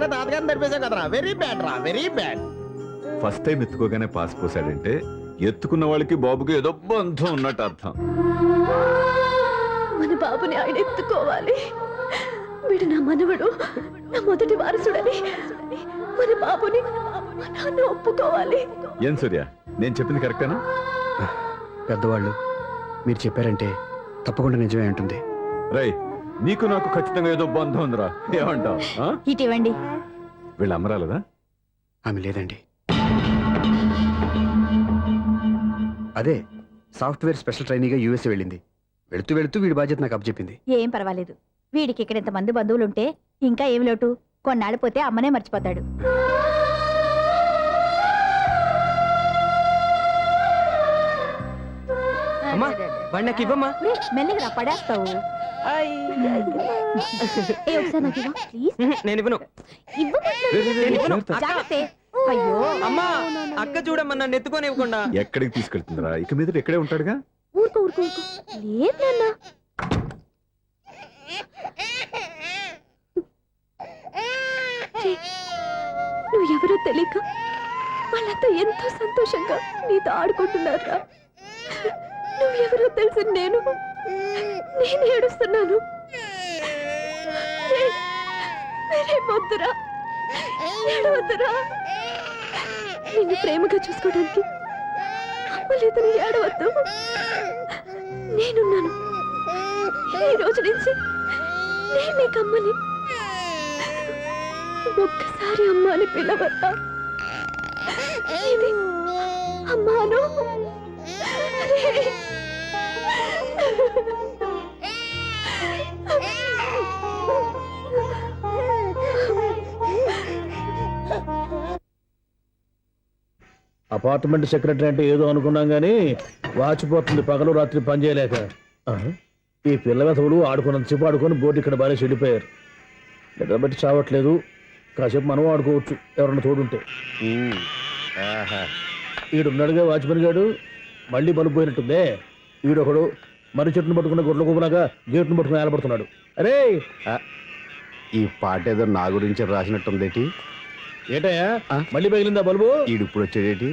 నిజంగానే తాతగారిని తడిపేశావు కదరా. వెరీ బ్యాడ్ రా, వెరీ బ్యాడ్. ఫస్ట్ టైం ఎత్తుకోగానే పాస్ పోసాడంటే ఎత్తుకున్న వాళ్ళకి బాబుకి ఏదో బంధం ఉన్నట్టు అర్థం. మన బాబుని ఆయన ఎత్తుకోవాలి. వీడు నా మనవడు, నా మొదటి వారసుడని మన బాబుని మా నాన్న ఒప్పుకోవాలి. ఏం సూర్య, నేను చెప్పింది కరెక్టేనా? పెద్దవాళ్ళు మీరు చెప్పారంటే తప్పకుండా నిజమే ఉంటుంది. రై, నీకు నాకు ఖచ్చితంగా ఏదో బంధం ఉందిరా, ఏమంటావు? ఇటీవండి. వీళ్ళు అమ్మరాలదా? ఆమె లేదండి. అదే సాఫ్ట్వేర్ స్పెషల్ ట్రైనీగా యూఎస్ వెళ్ళింది. వెళుతూ వెళుతూ వీడి బాధ్యత నాకు అప్పచెప్పింది. ఏం పర్వాలేదు. వీడికి ఇక్కడ ఇంతమంది బంధువులుంటే ఇంకా ఏమి లోటు. కొన్నాళ్ళు పోతే అమ్మనే మర్చిపోతాడు. మెల్లిగా రా, పడేస్తావు. ఒకసారి నాకు ఇవ్వు, ప్లీజ్. నేను ఇవ్వను. జాగ్రత్త. అయ్యో అమ్మా, అక్క చూడమ్మా, నన్ను ఎత్తుకొని ఇవ్వకుండా. ఎక్కడికి తీసుకెళ్తుందిరా? ఇక మీద ఇక్కడే ఉంటాడుగా. ఊరుకో ఊరుకో ఊరుకో. లేదు నాన్న. నువ్వు ఎవరో తెలియక వాళ్ళంతా ఎంతో సంతోషంగా నీతో ఆడుకుంటున్నారా. నువ్వెవరో తెలిసి నేను ఏడుస్తున్నాను. వద్దురా, ఏడవద్దురా. నిన్ను ప్రేమగా చూసుకోవడానికి అమ్మలేదని ఏడవద్దు. నేనున్నాను. ఈ రోజు నుంచి నేను నీకు అమ్మని. ఒక్కసారి అమ్మ అని పిలవద్దా? ఇది అమ్మాను. అపార్ట్మెంట్ సెక్రటరీ అంటే ఏదో అనుకున్నాం గానీ వాచిపోతుంది పగలు రాత్రి పని చేయలేక. ఈ పిల్లగతవులు ఆడుకున్నంతసేపు ఆడుకొని బోర్డు ఇక్కడ బాగా చెడిపోయారు. నిద్రబట్టి చావట్లేదు. కాసేపు మనం ఆడుకోవచ్చు ఎవరన్నా తోడుంటే. ఈడున్నాడుగా వాచ్మెన్ గాడు, మళ్ళీ బలుపు పోయినట్టుందే. ఈడొకడు మర్రి చెట్టును పట్టుకున్న గొడ్ల కుప్పలాగా గేట్ను పట్టుకుని ఏలబడుతున్నాడు. అరే, ఈ పాట ఏదో నా గురించి రాసినట్టుందేటి. ఏటయ్యా మళ్ళీ పగిలిందా బల్బు? ఈడిప్పుడు వచ్చేదేటి?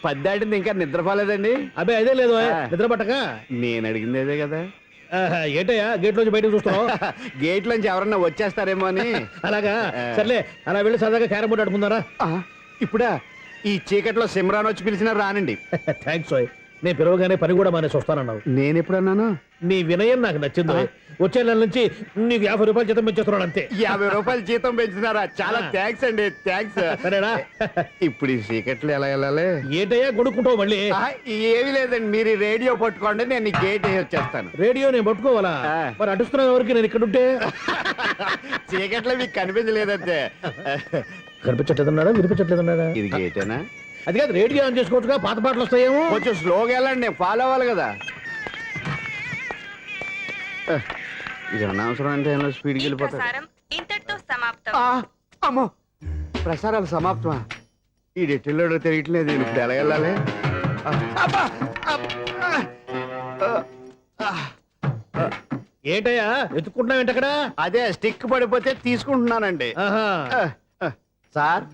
పద్దాటింది ఇంకా నిద్రపోలేదండి. అబ్బే అదే లేదు, నిద్ర పట్టక. నేను అడిగింది అదే కదా. ఏటయ్యా గేట్ లోంచి బయటకు చూస్తున్నావు? గేట్ లోంచి ఎవరన్నా వచ్చేస్తారేమో అని. అలాగా, సర్లే అలా వెళ్ళి సరదాగా క్యారం బోర్డు ఆడుకుందారా? ఇప్పుడా? ఈ చీకట్లో సిమ్రాన్ వచ్చి పిలిచినా రానండి. థ్యాంక్స్ ఓయ్. నేను పిలవగానే పని కూడా మానేసి వస్తానన్నావు. నేను ఎప్పుడన్నాను? నీ వినయం నాకు నచ్చింది. వచ్చే నెల నుంచి నీకు 50 రూపాయలు జీతం పెంచేస్తున్నాడు అంతే. 50 రూపాయలు జీతం పెంచుతున్నారా? చాలా థ్యాంక్స్ అండి, థ్యాంక్స్. సరేనా? ఇప్పుడు ఈ చీకట్లు ఎలా వెళ్ళాలి? ఏంటయ్యా కొనుక్కుంటావు మళ్ళీ? ఏమి లేదండి, మీరు రేడియో పట్టుకోండి, నేను గేట్ వేసి వచ్చేస్తాను. రేడియో నేను పట్టుకోవాలా? మరి అడుస్తున్న వరకు నేను ఇక్కడ ఉంటే చీకట్లో మీకు కనిపించలేదంతే. కనిపించట్లేదన్నాడా, వినిపించట్లేదన్నాడా? ఇది గేటేనా? అది కాదు, రేడియో ఆన్ చేసుకోవచ్చుగా, పాత పాటలు వస్తాయేమో. కొంచెం స్లోగా వెళ్ళండి, నేను ఫాలో అవ్వాలి కదా. ఇది అనవసరం అంటే స్పీడ్కి వెళ్ళిపోతాడు. అమ్మో, ప్రసారాలు సమాప్తమా? ఈ డెట్టిల్లోడో తెలియట్లేదు. ఇప్పుడు ఎలా వెళ్ళాలి? ఏంటయ్యా ఎత్తుకుంటున్నావు ఏంటక్కడ? అదే స్టిక్ పడిపోతే తీసుకుంటున్నానండి. సార్,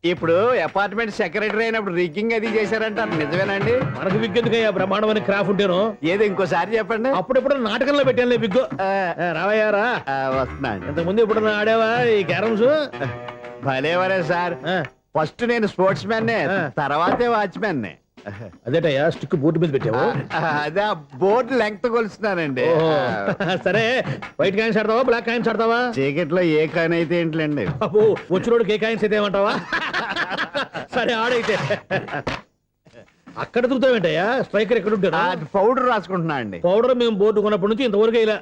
ఇప్పుడు అపార్ట్మెంట్ సెక్రటరీ అయినప్పుడు రిగ్గింగ్ అది చేశారంట, నిజమేనండి? మనకు విగ్ ఎందుకయ్యా, బ్రహ్మాండమని క్రాఫ్ ఉంటేను. ఏదో ఇంకోసారి చెప్పండి. అప్పుడెప్పుడు నాటకంలో పెట్టాను విగ్గు. రావయ్యారా? వస్తున్నాను. ఇంతకుముందు ఎప్పుడన్నా ఆడావా ఈ క్యారమ్స్? భలేవరే సార్. ఫస్ట్ నేను స్పోర్ట్స్ మ్యాన్, తర్వాతే వాచ్మెన్. అదేటయ్యా స్టిక్ బోర్డు మీద పెట్టావు? అదే బోర్డు లెంగ్త్ కొలుస్తున్నానండి. సరే, వైట్ కాయిన్స్ ఆడతావా, బ్లాక్ కాయిన్స్ ఆడతావా? చీకట్ లో ఏ కాయిన్ అయితే ఏంటండి? అబ్బో, వచ్చినోడికి ఏ కాయిన్స్ అయితే ఏమంటావా? సరే ఆడైతే. అక్కడ దుకుతావేంటయ్యా? స్ట్రైకర్ ఎక్కడ ఉంటాడు? పౌడర్ రాసుకుంటున్నా అండి. పౌడర్ మేము బోర్డు కొన్నప్పటి నుంచి ఇంతవరకు ఇలా.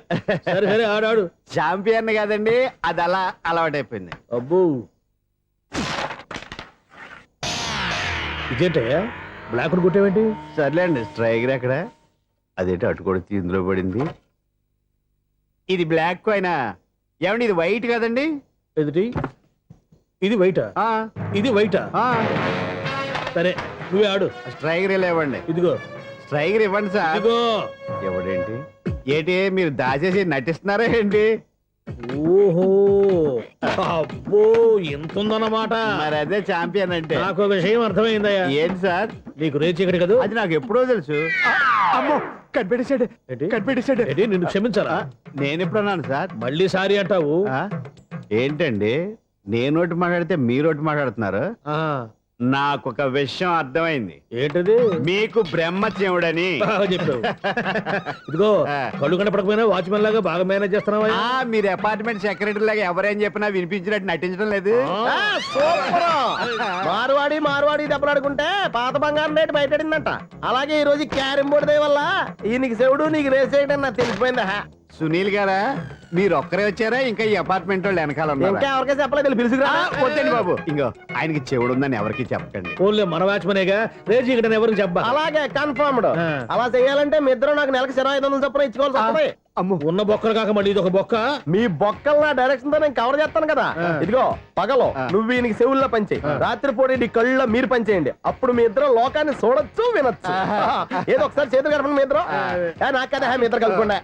సరే సరే ఆడాడు. చాంపియన్ కదండి, అది అలా అలవాటైపోయింది. అబ్బో, ఇదేంటయ్యా బ్లాక్ కొట్టేవేంటి? సర్లేండి, స్ట్రైకర్ ఎక్కడ? అదేంటి అటుకొడితే ఇందులో పడింది. ఇది బ్లాక్ కాయిన్. ఏమండి ఇది వైట్ కదండి? ఎదుటి ఇది వైటా? ఇది వైటా? సరే నువ్వే ఆడు. స్ట్రైకర్ ఇలా ఇవ్వండి. ఇదిగో స్ట్రైకర్ ఇవ్వండి సార్. ఇదిగో. ఎవడేంటి ఏంటి మీరు దాచేసి నటిస్తున్నారా ఏంటి? ఓహో, అబ్బో ఎంత ఉందన్నమాట. మరి అదే ఛాంపియన్ అంటే. నాకు విషయం అర్థమైందయ్యా. ఏంటి సార్? నీకు రేచి ఇక్కడ కదా. అది నాకు ఎప్పుడో తెలుసు. అమ్మో కనిపెట్టేశాడు, ఏంటి? కనిపెట్టేశాడు. ఏంటి నిన్ను క్షమించాలా? నేను ఎప్పుడన్నాను సార్? మళ్ళీ సారీ అంటావు. ఏంటండి నేను ఒకటి మాట్లాడితే మీరు ఒకటి మాట్లాడుతున్నారు? ఆ, నాకు ఒక విషయం అర్థమైంది. ఏంటది? మీకు బ్రహ్మచ్యముడని. బాగా చెప్పావు. ఇదిగో కళ్ళు కనపడకపోయినా వాచ్మెన్ లాగా బాగా మేనేజ్ చేస్తున్నావా? మీరు అపార్ట్మెంట్ సెక్రటరీ లాగా ఎవరేం చెప్పినా వినిపించినట్టు నటించడం లేదు. మార్వాడి దెబ్బలాడుకుంటే పాత బంగారం రేటు బయటడిందంట. అలాగే ఈ రోజు క్యారం బోర్డు దయ వల్ల ఈయనకి శివుడు నీకు రేసేయడం నాకు తెలిసిపోయిందా. సునీల్ గారా మీరు ఒక్కరే వచ్చారా ఇంకా ఈ అపార్ట్మెంట్ వాళ్ళు వెనకాల ఇంకా ఉన్నారా? ఎవరికీ చెప్పలేదు, పిలుసుకురా. వద్దండి బాబు, ఇంకో ఆయనకి చెవుడు ఉందని ఎవరికి చెప్పకండి. ఓన్లీ మన వాచ్మెనేగా రేచి ఇక్కడ ఎవరికి చెప్పా. అలాగే కన్ఫర్మ్డ్. ఆ. అలా చేయాలంటే మీ ఇద్దరు నాకు నెలకు 500 చొప్పున ఇచ్చుకోవాల్సి వస్తుంది. అమ్మో ఉన్న బొక్కలు కాక మళ్ళీ ఇది ఒక బొక్క. మీ బొక్కల నా డైరెక్షన్ తో నేను కవర్ చేస్తాను కదా. ఇదిగో పగలో నువ్వు ఈయనకి చెవుల్లో పంచే, రాత్రిపూట నీ కళ్ళలో మీరు పంచేయండి. అప్పుడు మీ ఇద్దరు లోకాన్ని చూడొచ్చు వినొచ్చు. ఏదో ఒకసారి చేతులు కలపండి మీ ఇద్దరు. నాకు కదా మీ ఇద్దరు కలుపుకుండా.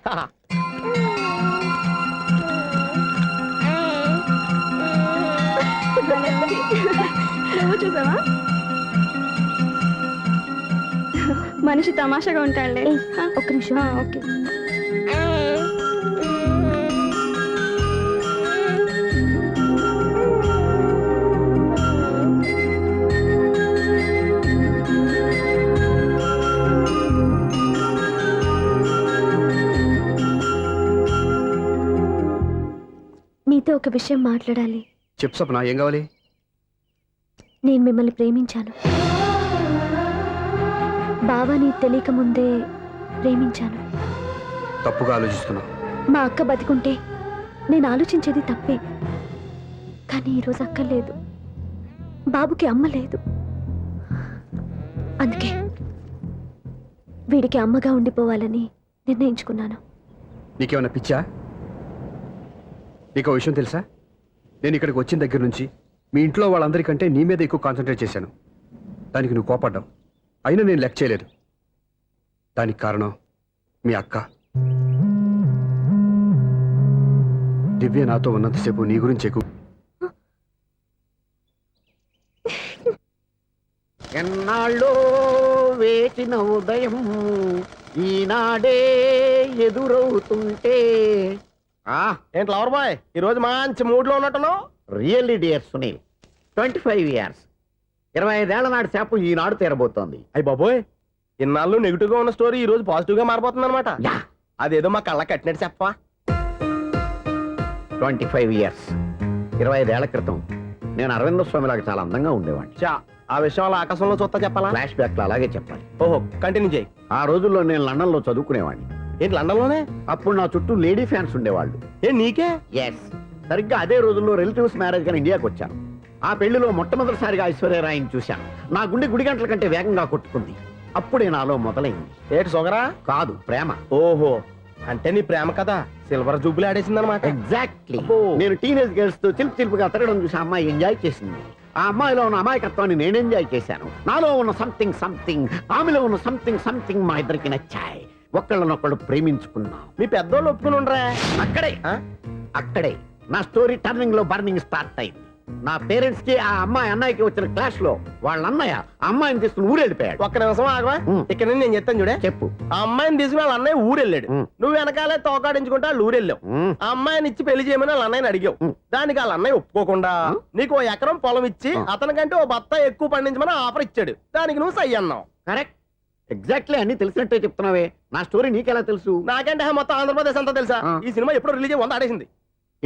నువ్వు చూసావా? మనిషి తమాషాగా ఉంటాడులే. ఒక్క నిమిషం. ఓకే. నీతో ఒక విషయం మాట్లాడాలి. చెప్పు సపనా, ఏం కావాలి? నేను మిమ్మల్ని ప్రేమించాను. బావని తెలియక ముందే ప్రేమించాను. తప్పుగా ఆలోచిస్తున్నా. మా అక్క బతికుంటే నేను ఆలోచించేది తప్పే. కానీ ఈరోజు అక్క లేదు, బాబుకి అమ్మ లేదు. అందుకే వీడికి అమ్మగా ఉండిపోవాలని నిర్ణయించుకున్నాను. నీకేమైనా పిచ్చా? నీకు విషయం తెలుసా? నేను ఇక్కడికి వచ్చిన దగ్గర నుంచి మీ ఇంట్లో వాళ్ళందరికంటే నీ మీద ఎక్కువ కాన్సన్ట్రేట్ చేశాను. దానికి నువ్వు కోపడ్డావు, అయినా నేను లెక్క చేయలేదు. దానికి కారణం మీ అక్క. దివ్య నాతో ఉన్నంతసేపు నీ గురించి ఎక్కువ. ఎన్నాళ్ళో వేచిన ఉదయం ఈనాడే ఎదురవుతుంటే. ఏంటి లవర్ బాయ్, ఈ రోజు మంచి మూడ్ లో ఉన్నట్టున్నావు. రియల్లీ డియర్ సునీల్, 25 years 25 ఏళ్ల నాటి శాపం ఈనాడు తీరబోతోంది. అయ్యి బాబోయ్, ఇన్నాళ్ళు నెగిటివ్ గా ఉన్న స్టోరీ ఈ రోజు పాజిటివ్ గా మారిపోతుంది అనమాట. యా, అదేదో మా కళ్ళ కట్టినట్టు చెప్పా. 25 years 25 ఏళ్ల క్రితం నేను అరవింద స్వామిలాగా చాలా అందంగా ఉండేవాడిని. చా, ఆ విషయం అలా ఆకాశంలో చూస్తా చెప్పాలా? ఫ్లాష్ బ్యాక్ లో అలాగే చెప్పాలి. ఓహో, కంటిన్యూ చేయి. ఆ రోజుల్లో నేను లండన్ లో చదువుకునేవాడిని. ఏంటి లండన్ లోనే? అప్పుడు నా చుట్టూ లేడీ ఫ్యాన్స్ ఉండేవాళ్ళు. ఏ నీకే? ఎస్, సరిగ్గా అదే రోజుల్లో రిలేటివ్స్ మ్యారేజ్ గా ఇండియాకి వచ్చాను. ఆ పెళ్లిలో మొట్టమొదటిసారిగా ఐశ్వర్యరాయని చూశాను. నా గుండె గుడి గంటల కంటే వేగంగా కొట్టుకుంది. అప్పుడే నాలో మొదలైంది. ఏటి సొగరా? కాదు, ప్రేమ. ఓహో, అంటే నీ ప్రేమ కదా సిల్వర్ జూబులు ఆడేసింది అనమాట. ఎగ్జాక్ట్లీ. నేను టీనేజ్ గర్ల్స్ తో చిలుపుగా తిరగడం చూసి ఆ అమ్మాయి ఎంజాయ్ చేసింది. ఆ అమ్మాయిలో ఉన్న అమాయకత్వాన్ని నేను ఎంజాయ్ చేశాను. నాలో ఉన్న సంథింగ్ ఆమెలో ఉన్న సంథింగ్ మా ఇద్దరికి నచ్చాయి. ఒకళ్ళనొక్కళ్ళు ప్రేమించుకున్నాం. మీ పెద్దోళ్ళు ఒప్పుకుని ఉండరా? అక్కడే నా స్టోరీ టర్నింగ్ లో బర్నింగ్ స్టార్ట్ అయింది. నా పేరెంట్స్ కి ఆ అమ్మాయి అన్నయ్యకి వచ్చిన క్లాష్ లో వాళ్ళ అన్నయ్య ఆ అమ్మాయిని తీసుకుని ఊరెళ్ళిపోయాడు. ఒక్క నిమిషం ఆగవా? ఇక్కడ నుంచి నేను చెప్తాను చూడే. చెప్పు. ఆ అమ్మాయిని తీసుకుని వాళ్ళ అన్నయ్య ఊరెళ్ళాడు. నువ్వు వెనకాలే తోకాడించుకుంటా వాళ్ళు ఊరెళ్ళావు. ఆ అమ్మాయిని ఇచ్చి పెళ్లి చేయమని వాళ్ళ అన్నయ్యని అడిగావు. దానికి వాళ్ళ అన్నయ్య ఒప్పుకోకుండా నీకు 1 ఎకరం పొలం ఇచ్చి అతనికంటే ఓ బత్త ఎక్కువ పండించమని ఆఫర్ ఇచ్చాడు. దానికి నువ్వు సై అన్నావు. Correct, exactly. అన్ని తెలిసినట్టే చెప్తున్నావే. నా స్టోరీ నీకెలా తెలుసు? నాకంటే మొత్తం ఆంధ్రప్రదేశ్ అంతా తెలుసా? ఈ సినిమా ఎప్పుడు రిలీజ్ అయ్యి 100 ఆడేసింది.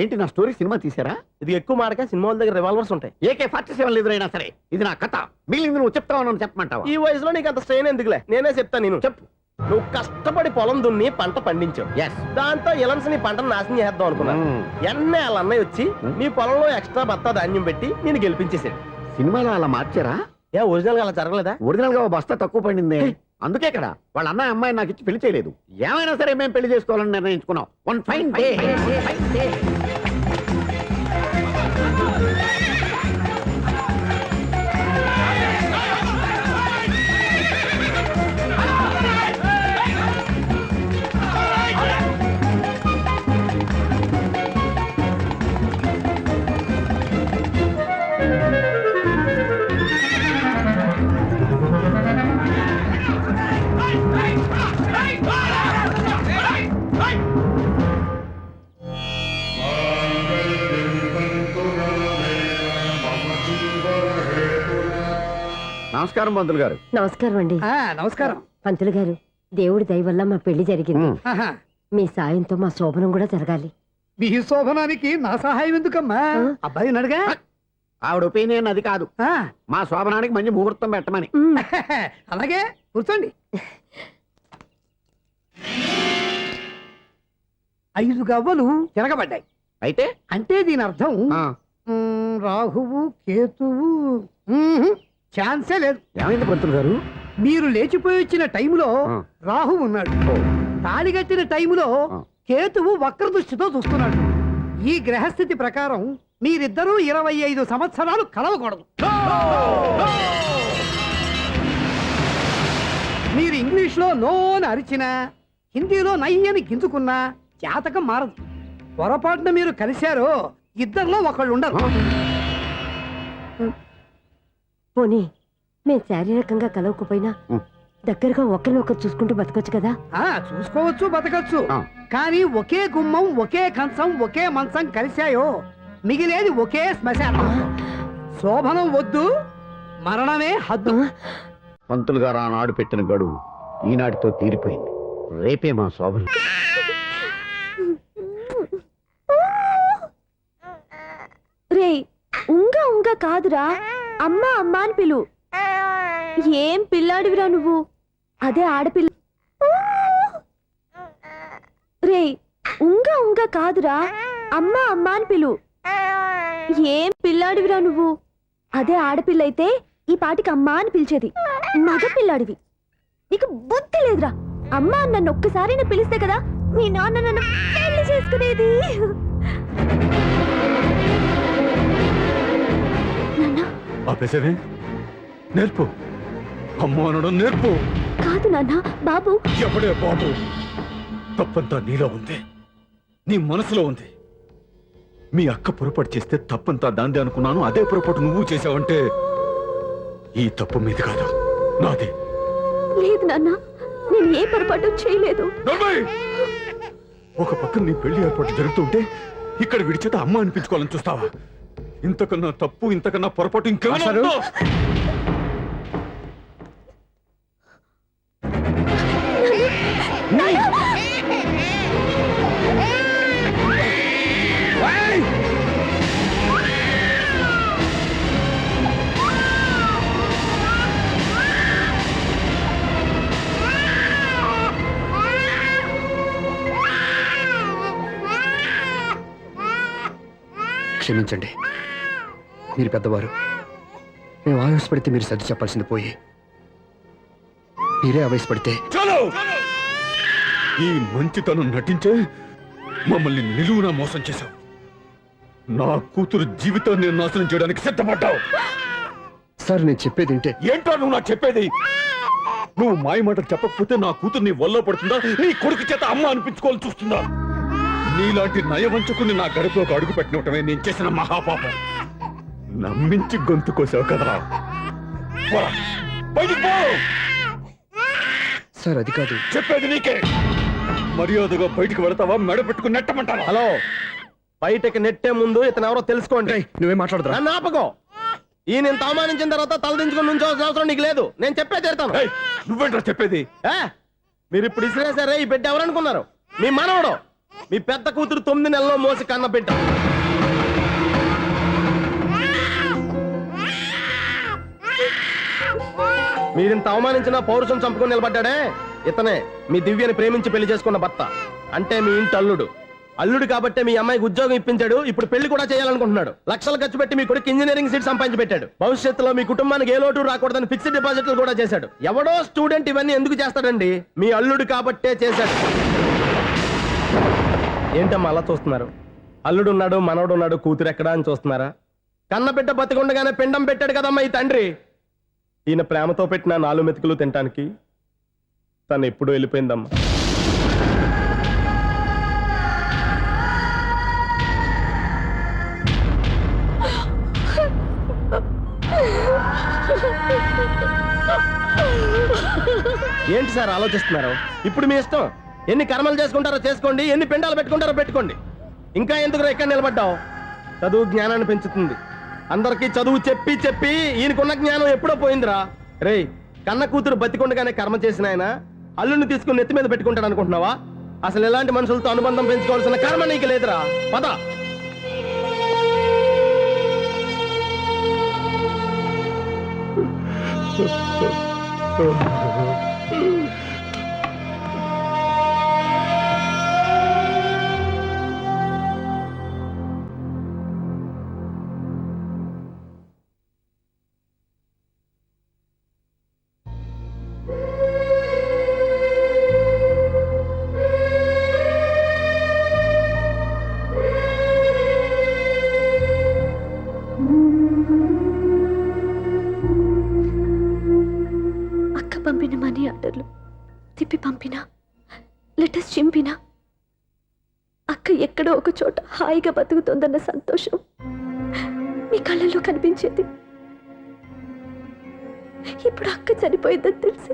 ఏంటి, నా స్టోరీ సినిమా తీసారా? ఇది ఎక్కువ మాటగా సినిమా వాళ్ళ దగ్గర రివాల్వర్స్ ఉంటాయి. AK-47 ఎదురైనా సరే ఇది నా కథ. మిగిలింది నువ్వు చెప్తావు, చెప్పమంటావా? ఈ వయసులో నీకు అంత స్ట్రెయిన్ ఎందుకులే, నేనే చెప్తాను. నేను చెప్పు. నువ్వు కష్టపడి పొలం దున్ని పంట పండించావు. ఎస్. దాంతో ఇలన్స్ నీ పంటను నాశనం చేద్దాం అనుకున్నా. ఎన్నే వాళ్ళ అన్నయ్య వచ్చి నీ పొలంలో ఎక్స్ట్రా బత్తా ధాన్యం పెట్టి నేను గెలిపించేసాడు. సినిమాలో అలా మార్చారా? ఏ ఒరిజినల్ గా అలా జరగలేదా? ఒరిజినల్ గా ఓ బస్తా తక్కువ పడింది. అందుకే కదా వాళ్ళ అన్నయ్య అమ్మాయి నాకు ఇచ్చి పెళ్లి చేయలేదు. ఏమైనా సరే మేము పెళ్లి చేసుకోవాలని నిర్ణయించుకున్నాం. One fine day. నమస్కారం పంతులు గారు. నమస్కారం అండి. నమస్కారం. పంతులు గారు, దేవుడి దయ వల్ల మా పెళ్లి జరిగింది. ఆహా. మీ సాయంతో మా శోభనం కూడా జరగాలి. మీ శోభనానికి నా సహాయం ఎందుకమ్మా? అబ్బాయి ఉన్నాడుగా. ఆవిడ ఒపీనియన్ అది కాదు, ఆ, మా శోభనానికి మంచి ముహూర్తం పెట్టమని. అలాగే కూర్చోండి. 5 గవ్వలు తిరగబడ్డాయి. అయితే అంటే దీని అర్థం ఆ, రాహువు కేతువు ఛాన్సే లేదు. ఏమైంది పంతులు గారు? మీరు లేచిపోయి వచ్చిన టైంలో ఆ. రాహు ఉన్నాడు. ఓ, తాళి కట్టిన టైంలో ఆ. కేతువు వక్ర దృష్టితో చూస్తున్నాడు. ఈ గ్రహస్థితి ప్రకారం మీరిద్దరూ 25 సంవత్సరాలు కలవకూడదు. మీరు ఇంగ్లీష్ లో నో అని అరిచినా, హిందీలో నై అని గింజుకున్నా జాతకం మారదు. పొరపాటున మీరు కలిశారో ఇద్దరిలో ఒకళ్ళు ఉండరు. పోనీ మేము శారీరకంగా కలవకపోయినా దగ్గరగా ఒకరినొకరు చూసుకుంటూ బతకొచ్చు కదా. చూసుకోవచ్చు, బతకచ్చు. ఆ. కానీ ఒకే గుమ్మం, ఒకే కంచం, ఒకే మంచం కలిశాయో మిగిలేది ఒకే శ్మశానం. శోభనం వద్దు, మరణమే హద్దు. పంతులు గారు ఆనాడు పెట్టిన గడువు ఈనాటితో తీరిపోయింది. రేపే మా శోభనం. రే, ఉంగ ఉంగ కాదురా, అమ్మా అమ్మా అని పిలు. ఏం పిల్లాడివిరా నువ్వు, అదే ఆడపిల్ల. రే, ఉంగ ఉంగ కాదురా, అమ్మా అమ్మా అని పిలు. ఏం పిల్లాడివిరా నువ్వు, అదే ఆడపిల్ల అయితే ఈ పాటికి అమ్మా అని పిలిచేది. మగ పిల్లాడివి, నీకు బుద్ధి లేదురా. అమ్మా నన్ను ఒక్కసారి పిలిస్తే కదా మీ నాన్న నన్ను పెళ్లి చేసుకునేది. ఆపేసేవే, నేర్పు. అమ్మ అనడం నేర్పు. కాదు నాన్న, బాబు. ఎవడే బాబు? తప్పంతా నీలో ఉంది, నీ మనసులో ఉంది. మీ అక్క పొరపాటు చేస్తే తప్పంతా దాందే అనుకున్నాను. అదే పొరపాటు నువ్వు చేసావంటే ఈ తప్పు మీది కాదు, నాది. లేదు నాన్న, నేను ఏ పొరపాటు చేయలేదు. నవ్వయ్! ఒక పక్కన నీ పెళ్లి ఏర్పాటు జరుగుతుంటే ఇక్కడ విడిచేత అమ్మ అనిపించుకోవాలని చూస్తావా? ఇంతకన్నా తప్పు, ఇంతకన్నా పొరపాటు ఇంకేమైనా అసలు? ఉందో? క్షమించండి, మీరు పెద్దవారు. మేము ఆవేశపడితే మీరు సర్ది చెప్పాల్సింది పోయి మీరే ఆవేశపడితే. చాలు! ఈ మంచితనం నటించే మమ్మల్ని నిలువునా మోసం చేశావు. నా కూతురు జీవితాన్ని నాశనం చేయడానికి సిద్ధపడ్డావు. సార్, నేను చెప్పేది వింటే. ఏంటో నువ్వు నాకు చెప్పేది? నువ్వు మాయ మాటలు చెప్పకపోతే నా కూతురు నీ వల్ల పడుతుందా, నీ కొడుకు చేత అమ్మ అనిపించుకోవాలని చూస్తుందా? నీలాంటి నయవంచుకుని నా గడపలోకి అడుగు పెట్టినటమే నేను చేసిన మహాపాపం. నమ్మించి గొంతు కోసావు కదరా. పోరా, బయటికి పో. సార్, అది కాదు. చెప్పేది నీకే. మర్యాదగా బయటికి వెళతావా, మెడ పెట్టుకుని నెట్టమంటావా? హలో, బయటకి నెట్టే ముందు ఇతను ఎవరో తెలుసుకోండి. రేయ్, నువ్వేం మాట్లాడుతురా? నన్ను ఆపకో. ఈ నేను అవమానించిన తర్వాత తలదించుకుని నుంచోవాల్సిన అవసరం నీకు లేదు. నేను చెప్పే తీరుతాను. ఏయ్, నువ్వేంట్రా చెప్పేది? మీరు ఇప్పుడు ఇసిరేసారే, ఈ బిడ్డ ఎవరనుకున్నారు? మీ మనవడు, మీ పెద్ద కూతురు 9 నెలల్లో మోసి కన్న బిడ్డ. మీరింత అవమానించిన పౌరుషం చంపుకొని నిలబడ్డాడే ఇతనే, మీ దివ్యని ప్రేమించి పెళ్లి చేసుకున్న భర్త. అంటే మీ ఇంటి అల్లుడు. అల్లుడు కాబట్టే మీ అమ్మాయికి ఉద్యోగం ఇప్పించాడు. ఇప్పుడు పెళ్లి కూడా చేయాలనుకుంటున్నాడు. లక్షలు ఖర్చు పెట్టి మీ కొడుకు ఇంజనీరింగ్ సీట్ సంపాదించి పెట్టాడు. భవిష్యత్తులో మీ కుటుంబానికి ఏ లోటు రాకూడదని ఫిక్స్డ్ డిపాజిట్లు కూడా చేశాడు. ఎవడో స్టూడెంట్ ఇవన్నీ ఎందుకు చేస్తాడండి? మీ అల్లుడు కాబట్టే చేశాడు. ఏంటమ్మా అలా చూస్తున్నారు? అల్లుడు ఉన్నాడు, మనవడు ఉన్నాడు, కూతురు ఎక్కడా అని చూస్తున్నారా? కన్నబిడ్డ బతికుండగానే పిండం పెట్టాడు కదమ్మా ఈ తండ్రి. ఈయన ప్రేమతో పెట్టిన 4 మెతుకులు తినటానికి తను ఎప్పుడూ వెళ్ళిపోయిందమ్మా. ఏంటి సార్ ఆలోచిస్తున్నారు? ఇప్పుడు మీ ఇష్టం. ఎన్ని కర్మలు చేసుకుంటారో చేసుకోండి, ఎన్ని పిండాలు పెట్టుకుంటారో పెట్టుకోండి. ఇంకా ఎందుకు ఇక్కడ నిలబడ్డావు? చదువు జ్ఞానాన్ని పెంచుతుంది. అందరికీ చదువు చెప్పి చెప్పి ఈయనకున్న జ్ఞానం ఎప్పుడో పోయిందిరా. రేయ్, కన్న కూతురు బతికొండగానే కర్మ చేసిన ఆయన అల్లుని తీసుకుని నెత్తి మీద పెట్టుకుంటాడు అనుకుంటున్నావా? అసలు ఎలాంటి మనుషులతో అనుబంధం పెంచుకోవాల్సిన కర్మ నీకు లేదురా. పద. అక్క పంపిన మనీ ఆర్డర్లు తిప్పి పంపినా, లెటర్స్ చింపినా అక్క ఎక్కడో ఒక చోట హాయిగా బతుకుతోందన్న సంతోషం మీ కళ్ళల్లో కనిపించేది. ఇప్పుడు అక్క చనిపోయిందని తెలిసి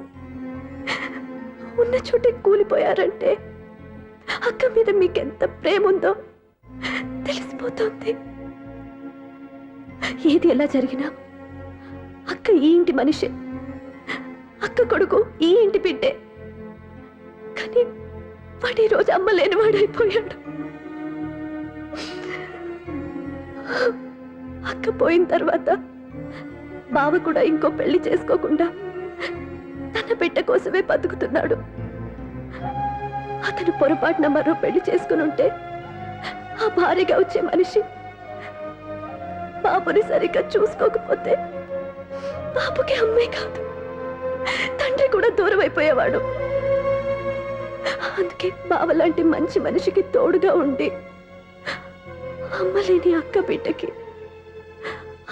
ఉన్న చోటే కూలిపోయారంటే అక్క మీద మీకెంత ప్రేమ ఉందో తెలిసిపోతుంది. ఏది ఎలా జరిగినా అక్క ఈ ఇంటి మనిషే, అక్క కొడుకు ఈ ఇంటి బిడ్డే. కానీ వాడు ఈరోజు అమ్మ లేనివాడైపోయాడు. అక్క పోయిన తర్వాత బావ కూడా ఇంకో పెళ్లి చేసుకోకుండా తన బిడ్డ కోసమే బతుకుతున్నాడు. అతను పొరపాటున మరో పెళ్లి చేసుకుని ఉంటే ఆ భార్యగా వచ్చే మనిషి బాబుని సరిగ్గా చూసుకోకపోతే బాబుకి అమ్మే కాదు తండ్రి కూడా దూరం అయిపోయేవాడు. అందుకే బావలాంటి మంచి మనిషికి తోడుగా ఉండి అమ్మ లేని అక్క బిడ్డకి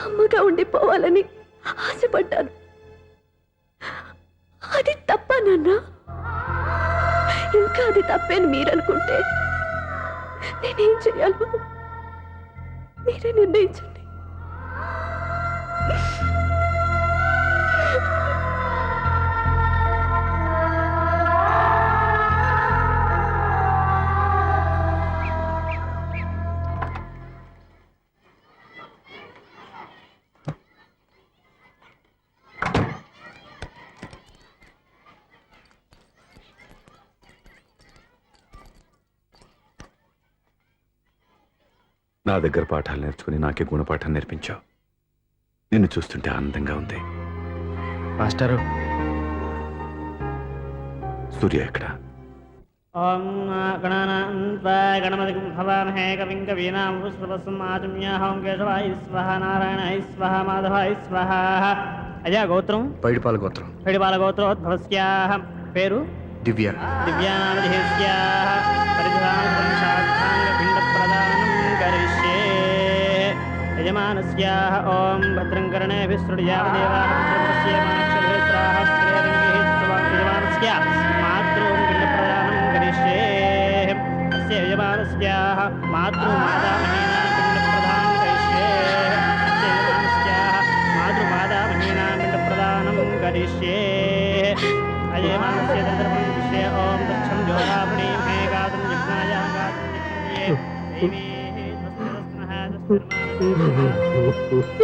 అమ్మగా ఉండిపోవాలని ఆశపడ్డాను. అది తప్ప నాన్న? ఇంకా అది తప్పేని మీరనుకుంటే నేనేం చేయాలో మీరే నిర్ణయించండి. నా దగ్గర పాఠాలు నేర్చుకుని నాకే గుణపాఠం నేర్పించావు. నిన్ను చూస్తుంటే ఆనందంగా ఉంది. మాస్టరు, సూర్య ఎక్కడ? ఓం గణమదికం హవామహే కవిం కవీనాం పుష్పవస్మాజమ్యాహం కేశవాయ స్వహ నారాయణాయ స్వహ మాధవాయ స్వహ. అజా గోత్రం? పైడిపాల గోత్రం. పైడిపాల గోత్రోద్భవస్యాః. పేరు? దివ్య. దివ్యానామధేస్యాః. పరిధానం సాక్షాంగ ప్రదానం కరిష్యే. యజమానస్యాః ఓం భద్రం కర్ణేభిः శృణుయామదేవాः భద్రమస్యేమాక్షభేత్రాः శ్రేయరంగిः యజమానస్యాః మాతృం పిండప్రదానం కరిష్యే. అస్య యజమానస్యాః మాతృమాతామహీనాం పిండప్రదానం కరిష్యే. అస్య యజమానస్యాః మాతృమాతామహీనాం పిండప్రదానం కరిష్యే. అజయమానస్య తంత్రపం విషయ ఓం దక్షం జ్యోరాపణీం హే గాతుం యజ్ఞాయాం గాతుం యజ్ఞే దేవీ తస్మః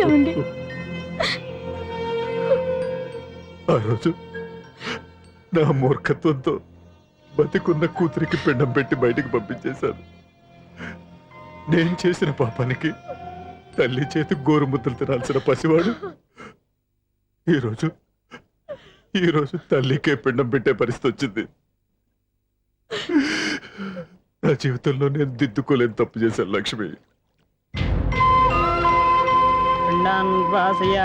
ఏమండి? ఆ రోజు నా మూర్ఖత్వంతో బతికున్న కూతురికి పిండం పెట్టి బయటికి పంపించేశాను. నేను చేసిన పాపానికి తల్లి చేతి గోరుముద్దలు తినాల్సిన పసివాడు ఈరోజు తల్లికే పిండం పెట్టే పరిస్థితి వచ్చింది. నా జీవితంలో నేను దిద్దుకోలేని తప్పు చేశాను లక్ష్మి. పిండానుద్వాసయ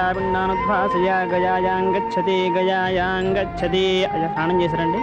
గజాయాంగచ్చతి గజాయాంగచ్చతి. స్నానం చేశారండి?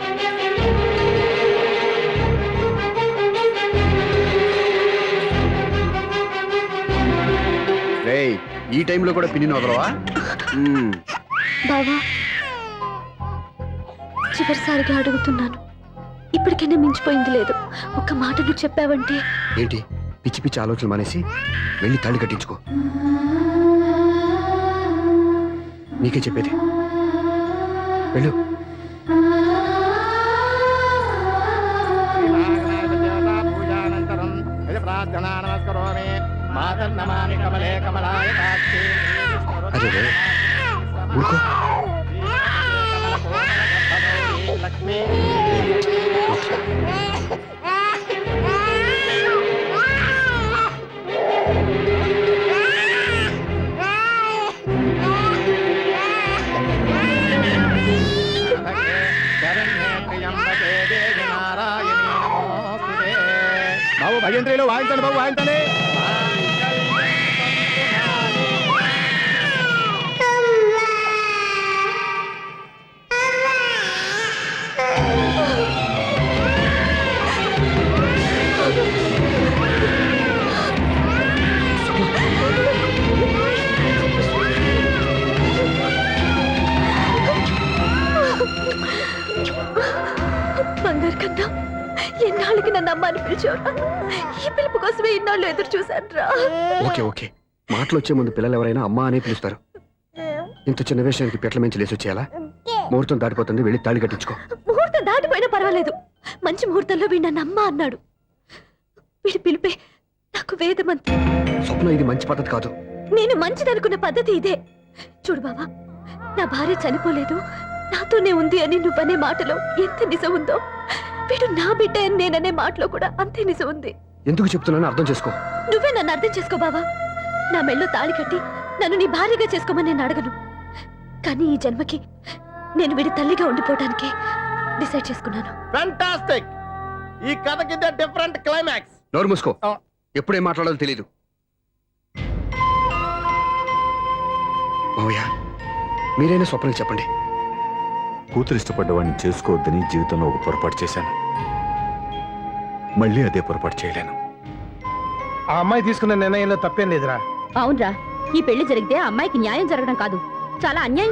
ఈ టైంలో కూడా పిన్ని వదలవా? బావా చివరిసారిగా అడుగుతున్నాను, ఇప్పటికైనా మించిపోయింది లేదు. ఒక్క మాట నువ్వు చెప్పావంటే. ఏంటి పిచ్చి పిచ్చి ఆలోచనలు మానేసి వెళ్ళి తాళి కట్టించుకో. నీకే చెప్పేది, వెళ్ళు. అరే ఊరుకో. బాబు భజంత్రిలో వాయించండి బాబు, వాయించండి. బంగారు కన్నా ఎన్నాళ్ళకి నన్ను అమ్మ అని పిలిచావురా. ఈ పిలుపు కోసమే ఇన్నాళ్ళు ఎదురు చూశాను రా. ఓకే ఓకే, మాటలు వచ్చే ముందు పిల్లలు ఎవరైనా అమ్మా అనే పిలుస్తారు. ఇంత చిన్న విషయానికి పెట్ల మించి లేసి వచ్చేయాలా? ముహూర్తం దాటిపోతుంది, వెళ్ళి తాళి కట్టించుకో. ముహూర్తం దాటిపోయినా పర్వాలేదు, మంచి ముహూర్తంలో వీడు నన్ను అమ్మ అన్నాడు. వీడి పిలిపే నాకు వేదమంతి. స్వప్న, ఇది మంచి పద్ధతి కాదు. నేను మంచిదనుకున్న పద్ధతి ఇదే. చూడు బావా, నా భార్య చనిపోలేదు, నాతోనే ఉంది అని నువ్వనే మాటలో ఎంత నిజం ఉందో, వీడు నా బిడ్డ అని నేననే మాటలో కూడా అంతే నిజం ఉంది. ఎందుకు చెప్తున్నానో అర్థం చేసుకో. నువ్వే నన్ను అర్థం చేసుకో బావా. నా మెళ్ళో తాళి కట్టి నన్ను నీ భార్యగా చేసుకోమని నేను అడగను. కానీ ఈ జన్మకి నేను వీడి తల్లిగా ఉండిపోవటానికి డిసైడ్ చేసుకున్నాను. ఫ్యాంటాస్టిక్. ఈ కథకి ఇదే డిఫరెంట్ క్లైమాక్స్. నోరు మూసుకో, ఎప్పుడేం మాట్లాడాలో తెలీదు. మావయ్య, మీరైనా స్వప్నకి చెప్పండి. కూతురు ఇష్టపడ్డవాడిని చేసుకోవద్దని జీవితంలో ఒక పొరపాటు చేశాను. మళ్ళీ అదే పొరపాటు చేయలేను. ఆ అమ్మాయి తీసుకున్న నిర్ణయంలో తప్పేం లేదురా. అవునరా, ఈ పెళ్లి జరిగితే అమ్మాయికి న్యాయం జరగడం కాదు, చాలా అన్యాయం